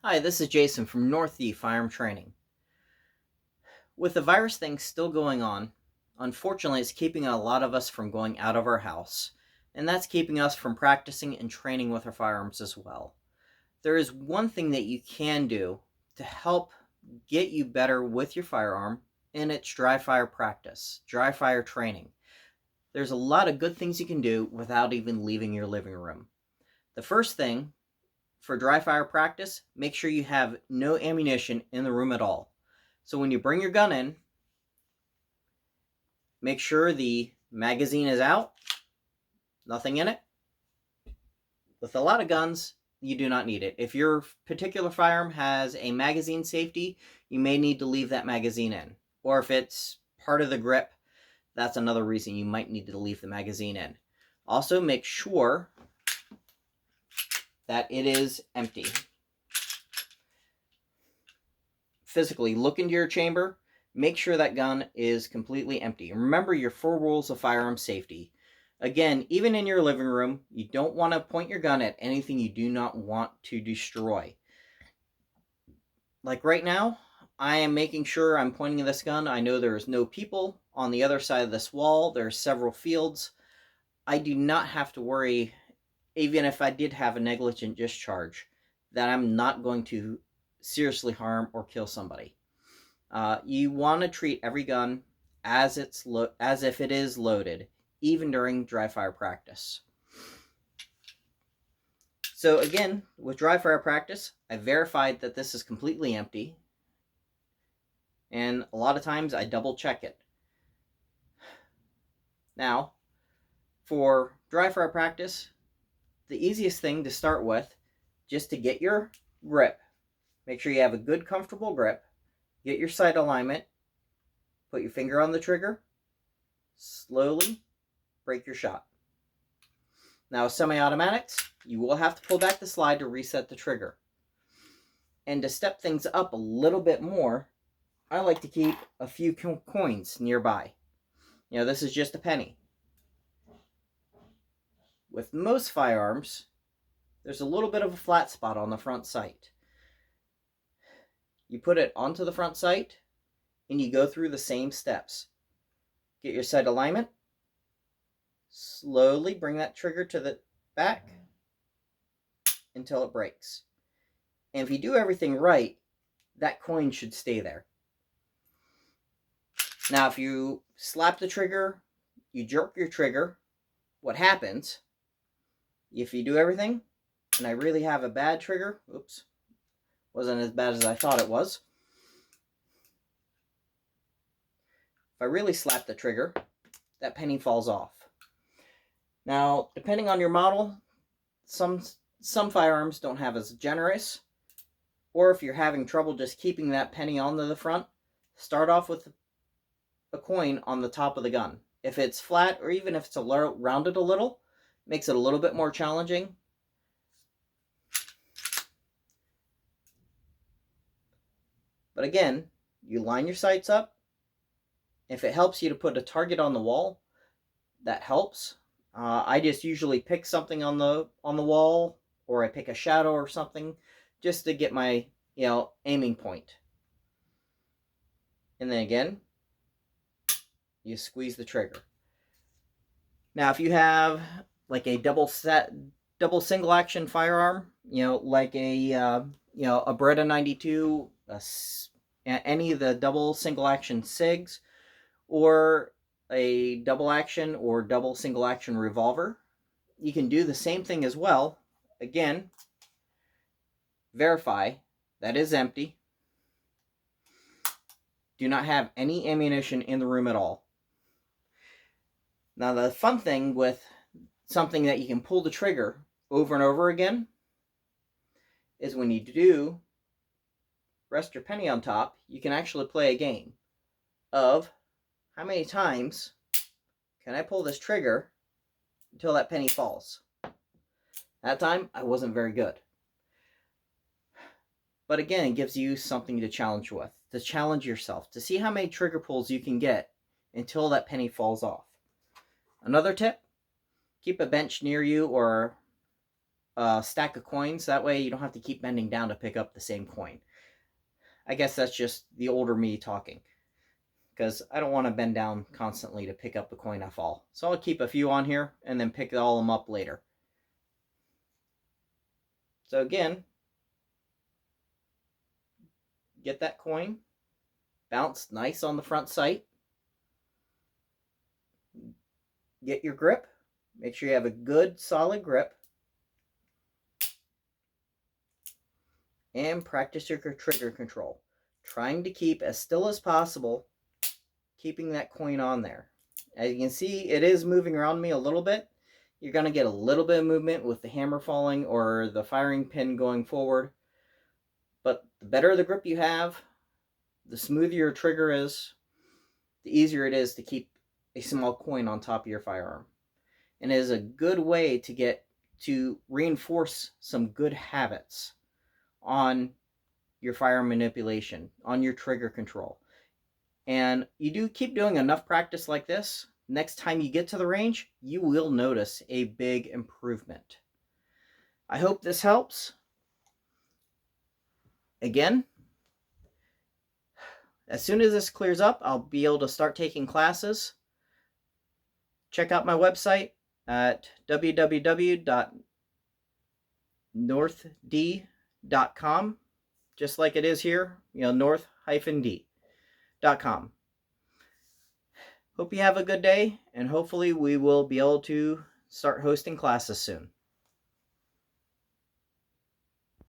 Hi, this is Jason from Northview Firearm Training. With the virus thing still going on, unfortunately it's keeping a lot of us from going out of our house, and that's keeping us from practicing and training with our firearms as well. There is one thing that you can do to help get you better with your firearm, and it's dry fire practice, dry fire training. There's a lot of good things you can do without even leaving your living room. The first thing for dry fire practice, make sure you have no ammunition in the room at all. So when you bring your gun in, make sure the magazine is out, nothing in it. With a lot of guns, you do not need it. If your particular firearm has a magazine safety, you may need to leave that magazine in. Or if it's part of the grip, that's another reason you might need to leave the magazine in. Also, make sure that it is empty. Physically, look into your chamber. Make sure that gun is completely empty. Remember your 4 rules of firearm safety. Again, even in your living room, you don't want to point your gun at anything you do not want to destroy. Like right now, I am making sure I'm pointing this gun. I know there's no people on the other side of this wall. There are several fields. I do not have to worry, even if I did have a negligent discharge, that I'm not going to seriously harm or kill somebody. You want to treat every gun as if it is loaded, even during dry fire practice. So again, with dry fire practice, I verified that this is completely empty, and a lot of times I double check it. Now, for dry fire practice, the easiest thing to start with, just to get your grip, make sure you have a good comfortable grip, get your sight alignment, put your finger on the trigger, slowly break your shot. Now, semi-automatics, you will have to pull back the slide to reset the trigger. And to step things up a little bit more, I like to keep a few coins nearby. This is just a penny. With most firearms, there's a little bit of a flat spot on the front sight. You put it onto the front sight, and you go through the same steps. Get your sight alignment, slowly bring that trigger to the back until it breaks. And if you do everything right, that coin should stay there. Now, if you slap the trigger, you jerk your trigger, what happens, if you do everything, and I really have a bad trigger, oops, wasn't as bad as I thought it was. If I really slap the trigger, that penny falls off. Now, depending on your model, some firearms don't have as generous, or if you're having trouble just keeping that penny onto the front, start off with a coin on the top of the gun. If it's flat, or even if it's rounded a little, makes it a little bit more challenging. But again, you line your sights up. If it helps you to put a target on the wall, that helps. I just usually pick something on the wall, or I pick a shadow or something, just to get my aiming point. And then again, you squeeze the trigger. Now, if you have like a double single action firearm, like a Beretta 92, any of the double single action SIGs, or a double action or double single action revolver, you can do the same thing as well. Again, verify that is empty. Do not have any ammunition in the room at all. Now, the fun thing with something that you can pull the trigger over and over again is when you do rest your penny on top, you can actually play a game of how many times can I pull this trigger until that penny falls. That time, I wasn't very good. But again, it gives you something to challenge with, to challenge yourself, to see how many trigger pulls you can get until that penny falls off. Another tip, keep a bench near you or stack of coins. That way you don't have to keep bending down to pick up the same coin. I guess that's just the older me talking, because I don't want to bend down constantly to pick up the coin I fall. So I'll keep a few on here and then pick all them up later. So again, get that coin, bounce nice on the front sight. Get your grip. Make sure you have a good solid grip. And practice your trigger control. Trying to keep as still as possible, keeping that coin on there. As you can see, it is moving around me a little bit. You're going to get a little bit of movement with the hammer falling or the firing pin going forward. But the better the grip you have, the smoother your trigger is, the easier it is to keep a small coin on top of your firearm. And it is a good way to reinforce some good habits on your firearm manipulation, on your trigger control. And you do keep doing enough practice like this, next time you get to the range, you will notice a big improvement. I hope this helps. Again, as soon as this clears up, I'll be able to start taking classes. Check out my website at www.northd.com, just like it is here, north-d.com. Hope you have a good day, and hopefully we will be able to start hosting classes soon.